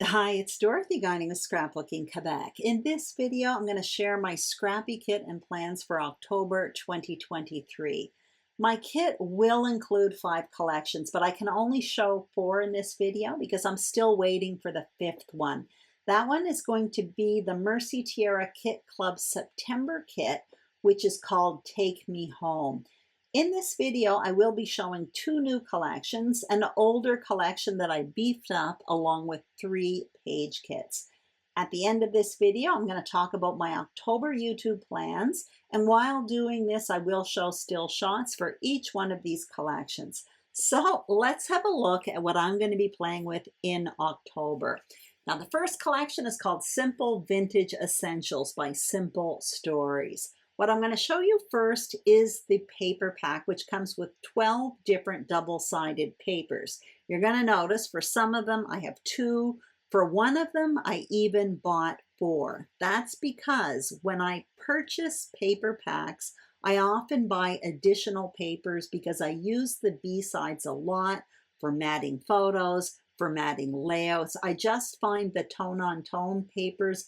Hi, it's Dorothy Guinan with Scrapbooking Quebec. In this video, I'm going to share my Scrappy kit and plans for October 2023. My kit will include 5 collections, but I can only show 4 in this video because I'm still waiting for the 5th one. That one is going to be the Mercy Tierra Kit Club September kit, which is called Take Me Home. In this video, I will be showing 2 new collections, an older collection that I beefed up along with 3 page kits. At the end of this video, I'm going to talk about my October YouTube plans, and while doing this, I will show still shots for each one of these collections. So let's have a look at what I'm going to be playing with in October. Now, the first collection is called Simple Vintage Essentials by Simple Stories. What I'm going to show you first is the paper pack, which comes with 12 different double-sided papers. You're going to notice for some of them I have 2. For one of them, I even bought 4. That's because when I purchase paper packs, I often buy additional papers because I use the B-sides a lot for matting photos, for matting layouts. I just find the tone-on-tone papers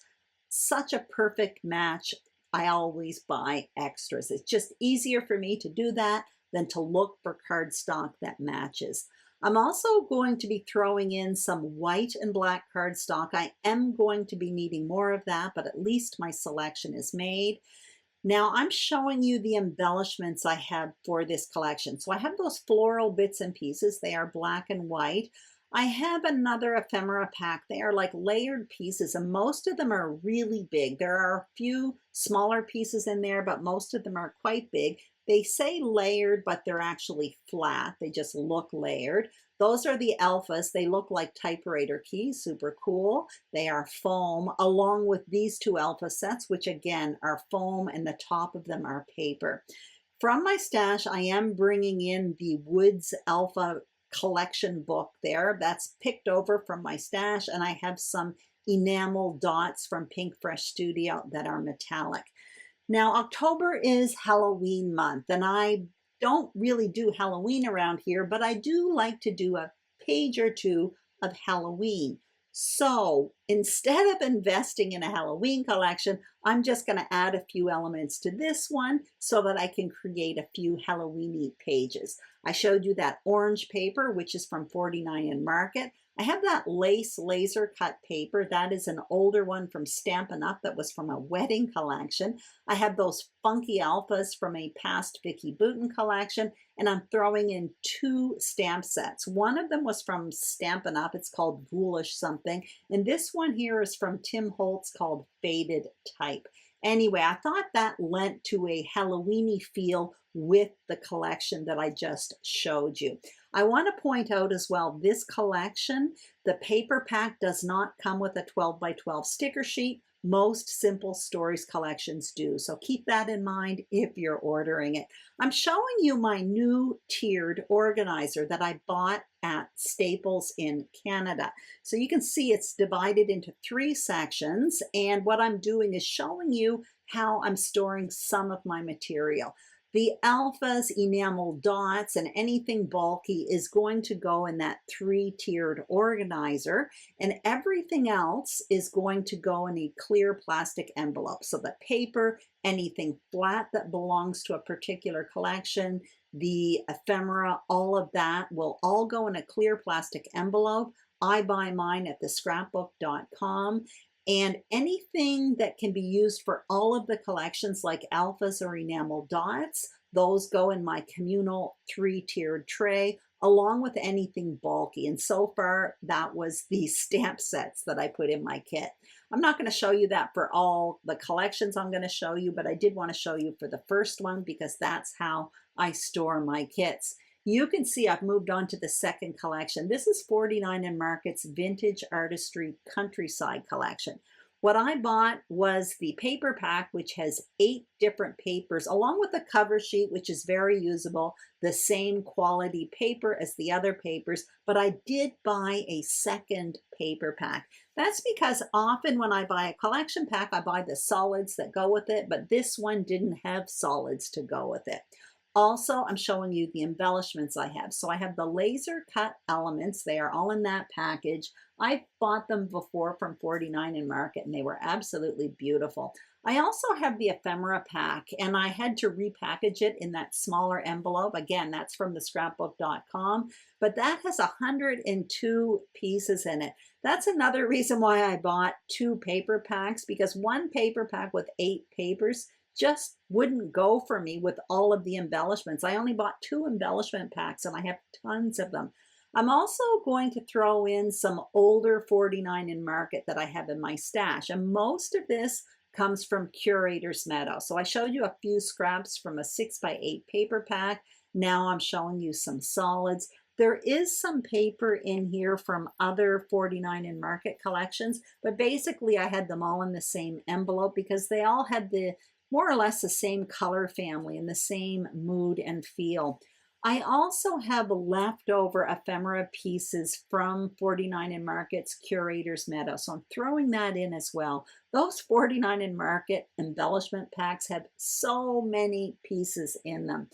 such a perfect match. I always buy extras. It's just easier for me to do that than to look for cardstock that matches. I'm also going to be throwing in some white and black cardstock. I am going to be needing more of that, but at least my selection is made. Now I'm showing you the embellishments I have for this collection. So I have those floral bits and pieces. They are black and white. I have another ephemera pack. They are like layered pieces, and most of them are really big. There are a few smaller pieces in there, but most of them are quite big. They say layered, but they're actually flat. They just look layered. Those are the alphas. They look like typewriter keys, super cool. They are foam, along with these 2 alpha sets, which again are foam, and the top of them are paper. From my stash, I am bringing in the Woods Alpha collection book there. That's picked over from my stash, and I have some enamel dots from Pink Fresh Studio that are metallic. Now, October is Halloween month, and I don't really do Halloween around here, but I do like to do a page or 2 of Halloween. So instead of investing in a Halloween collection, I'm just going to add a few elements to this one so that I can create a few Halloween-y pages. I showed you that orange paper, which is from 49 and Market. I have that lace laser cut paper. That is an older one from Stampin' Up! That was from a wedding collection. I have those funky alphas from a past Vicky Boutin collection, and I'm throwing in 2 stamp sets. One of them was from Stampin' Up! It's called Ghoulish something, and this one here is from Tim Holtz called Faded Type. Anyway, I thought that lent to a Halloween-y feel with the collection that I just showed you. I want to point out as well, this collection, the paper pack does not come with a 12 by 12 sticker sheet. Most Simple Stories collections do, so keep that in mind if you're ordering it. I'm showing you my new tiered organizer that I bought at Staples in Canada. So you can see it's divided into 3 sections, and what I'm doing is showing you how I'm storing some of my material. The alphas, enamel dots, and anything bulky is going to go in that 3-tiered organizer, and everything else is going to go in a clear plastic envelope. So the paper, anything flat that belongs to a particular collection, the ephemera, all of that will all go in a clear plastic envelope. I buy mine at thescrapbook.com. And anything that can be used for all of the collections like alphas or enamel dots, those go in my communal 3-tiered tray, along with anything bulky. And so far, that was the stamp sets that I put in my kit. I'm not going to show you that for all the collections I'm going to show you, but I did want to show you for the first one because that's how I store my kits. You can see I've moved on to the second collection. This is 49 and Market's Vintage Artistry Countryside collection. What I bought was the paper pack, which has 8 different papers, along with a cover sheet, which is very usable, the same quality paper as the other papers, but I did buy a second paper pack. That's because often when I buy a collection pack, I buy the solids that go with it, but this one didn't have solids to go with it. Also, I'm showing you the embellishments I have. So I have the laser cut elements. They are all in that package. I've bought them before from 49 in Market and they were absolutely beautiful. I also have the ephemera pack and I had to repackage it in that smaller envelope. Again, that's from the scrapbook.com, but that has 102 pieces in it. That's another reason why I bought 2 paper packs, because one paper pack with 8 papers just wouldn't go for me with all of the embellishments. I only bought 2 embellishment packs and I have tons of them. I'm also going to throw in some older 49 in Market that I have in my stash. And most of this comes from Curator's Meadow. So I showed you a few scraps from a 6x8 paper pack. Now I'm showing you some solids. There is some paper in here from other 49 in Market collections, but basically I had them all in the same envelope because they all had the more or less the same color family and the same mood and feel. I also have leftover ephemera pieces from 49 in Market's Curator's Meadow, so I'm throwing that in as well. Those 49 in Market embellishment packs have so many pieces in them.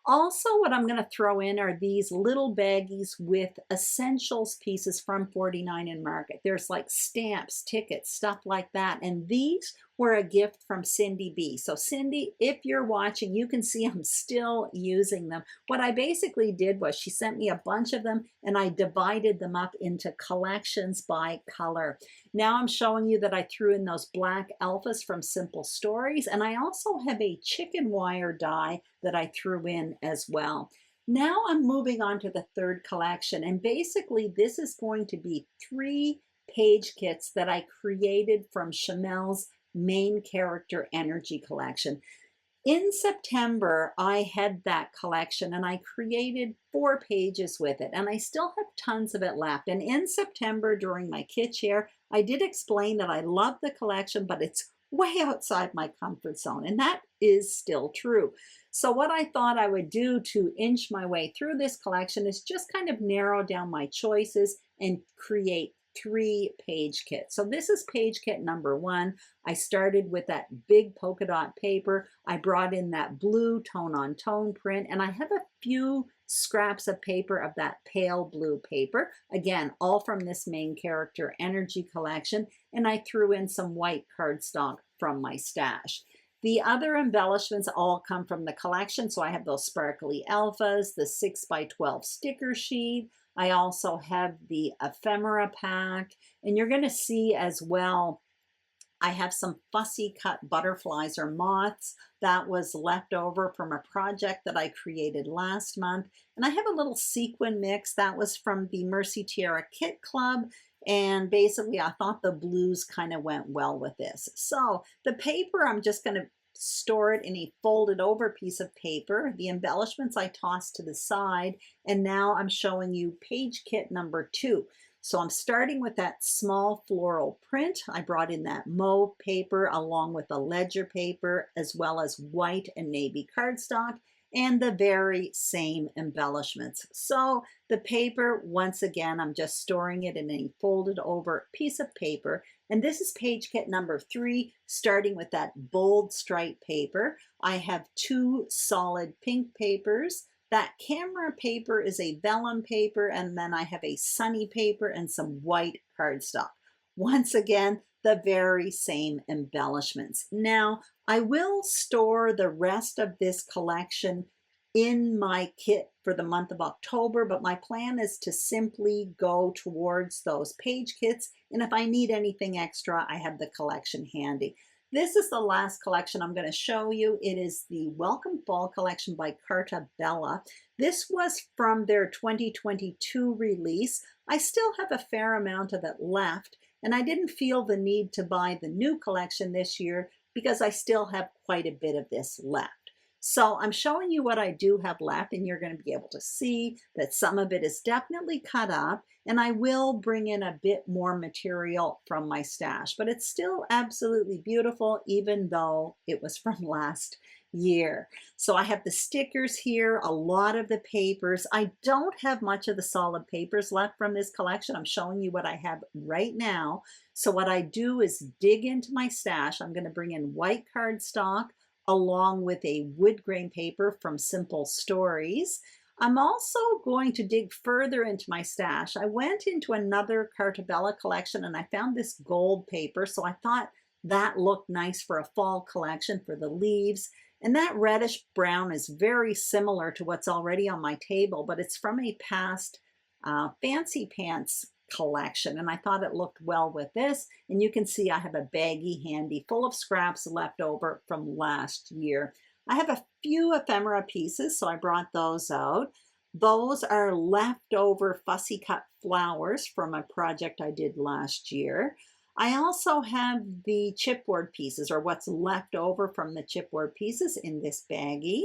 Also, what I'm going to throw in are these little baggies with essentials pieces from 49 in Market. There's like stamps, tickets, stuff like that. And these were a gift from Cindy B. So Cindy, if you're watching, you can see I'm still using them. What I basically did was she sent me a bunch of them and I divided them up into collections by color. Now I'm showing you that I threw in those black alphas from Simple Stories, and I also have a chicken wire die that I threw in as well. Now I'm moving on to the third collection, and basically this is going to be 3 page kits that I created from Chamel's main character energy collection. In September, I had that collection and I created 4 pages with it, and I still have tons of it left. And in September, during my kit share, I did explain that I love the collection, but it's way outside my comfort zone, and that is still true. So what I thought I would do to inch my way through this collection is just kind of narrow down my choices and create 3 page kits. So this is page kit number 1. I started with that big polka dot paper. I brought in that blue tone on tone print, and I have a few scraps of paper of that pale blue paper. Again, all from this main character energy collection, and I threw in some white cardstock from my stash. The other embellishments all come from the collection. So I have those sparkly alphas, the 6x12 sticker sheet. I also have the ephemera pack, and you're going to see as well, I have some fussy cut butterflies or moths that was left over from a project that I created last month. And I have a little sequin mix that was from the Mercy Tiara Kit Club. And basically I thought the blues kind of went well with this. So the paper, I'm just going to store it in a folded over piece of paper. The embellishments I tossed to the side, and now I'm showing you page kit number 2. So I'm starting with that small floral print. I brought in that mauve paper along with the ledger paper, as well as white and navy cardstock, and the very same embellishments. So the paper, once again, I'm just storing it in a folded over piece of paper. And this is page kit number 3, starting with that bold stripe paper. I have 2 solid pink papers. That camera paper is a vellum paper, and then I have a sunny paper and some white cardstock. Once again, the very same embellishments. Now, I will store the rest of this collection in my kit for the month of October, but my plan is to simply go towards those page kits, and if I need anything extra, I have the collection handy. This is the last collection I'm going to show you. It is the Welcome Fall collection by Carta Bella. This was from their 2022 release. I still have a fair amount of it left, and I didn't feel the need to buy the new collection this year because I still have quite a bit of this left. So I'm showing you what I do have left, and you're going to be able to see that some of it is definitely cut up, and I will bring in a bit more material from my stash, but it's still absolutely beautiful even though it was from last year. So I have the stickers here, a lot of the papers. I don't have much of the solid papers left from this collection. I'm showing you what I have right now. So what I do is dig into my stash. I'm going to bring in white cardstock, along with a wood grain paper from Simple Stories. I'm also going to dig further into my stash. I went into another Cartabella collection and I found this gold paper, so I thought that looked nice for a fall collection for the leaves. And that reddish brown is very similar to what's already on my table, but it's from a past Fancy Pants collection, and I thought it looked well with this. And you can see I have a baggie handy full of scraps left over from last year. I have a few ephemera pieces, so I brought those out. Those are leftover fussy cut flowers from a project I did last year. I also have the chipboard pieces, or what's left over from the chipboard pieces, in this baggie.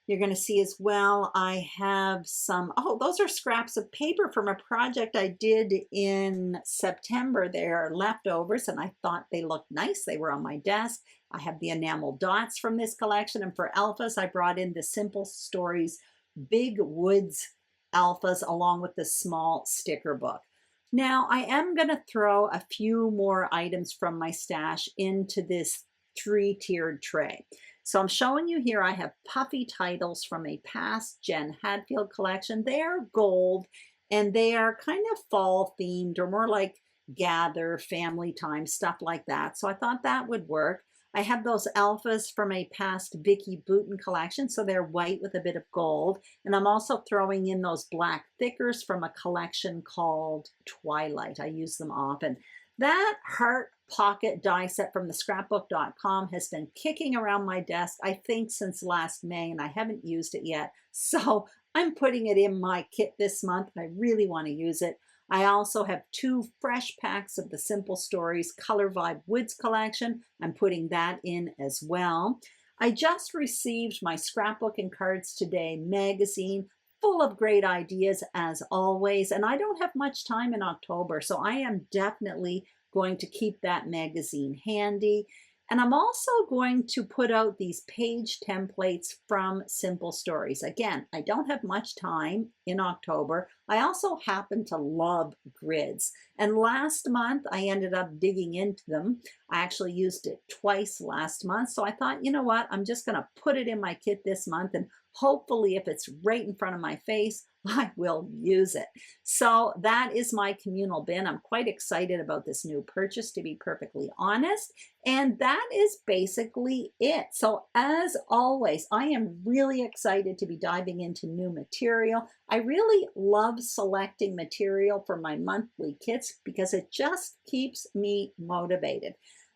You're going to see as well, I have some, oh, those are scraps of paper from a project I did in September. They are leftovers and I thought they looked nice. They were on my desk. I have the enamel dots from this collection, and for alphas, I brought in the Simple Stories Big Woods alphas along with the small sticker book. Now, I am going to throw a few more items from my stash into this three-tiered tray. So I'm showing you here, I have puffy titles from a past Jen Hadfield collection. They are gold and they are kind of fall themed, or more like gather, family time, stuff like that. So I thought that would work. I have those alphas from a past Vicky Bouton collection, so they're white with a bit of gold. And I'm also throwing in those black thickers from a collection called Twilight. I use them often. That heart pocket die set from the scrapbook.com has been kicking around my desk, I think, since last May, and I haven't used it yet. So I'm putting it in my kit this month. I really want to use it. I also have 2 fresh packs of the Simple Stories Color Vibe Woods collection. I'm putting that in as well. I just received my Scrapbooking Cards Today magazine, full of great ideas as always, and I don't have much time in October, so I am definitely going to keep that magazine handy. And I'm also going to put out these page templates from Simple Stories. Again, I don't have much time in October. I also happen to love grids. And last month, I ended up digging into them. I actually used it twice last month. So I thought, you know what, I'm just going to put it in my kit this month, and hopefully if it's right in front of my face, I will use it. So that is my communal bin. I'm quite excited about this new purchase, to be perfectly honest. And that is basically it. So as always, I am really excited to be diving into new material. I really love selecting material for my monthly kits because it just keeps me motivated.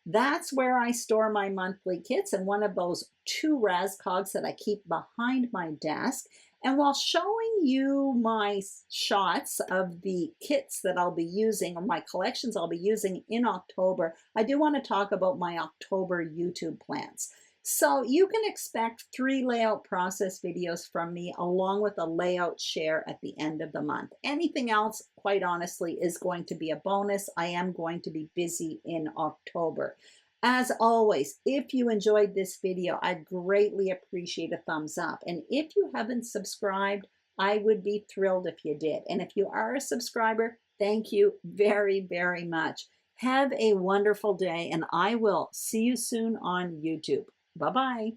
That's where I store my monthly kits, in one of those 2 Razcogs that I keep behind my desk. And while showing you my shots of the kits that I'll be using, or my collections I'll be using in October, I do want to talk about my October YouTube plans. So you can expect 3 layout process videos from me, along with a layout share at the end of the month. Anything else, quite honestly, is going to be a bonus. I am going to be busy in October. As always, if you enjoyed this video, I'd greatly appreciate a thumbs up. And if you haven't subscribed, I would be thrilled if you did. And if you are a subscriber, thank you very, very much. Have a wonderful day, and I will see you soon on YouTube. Bye-bye.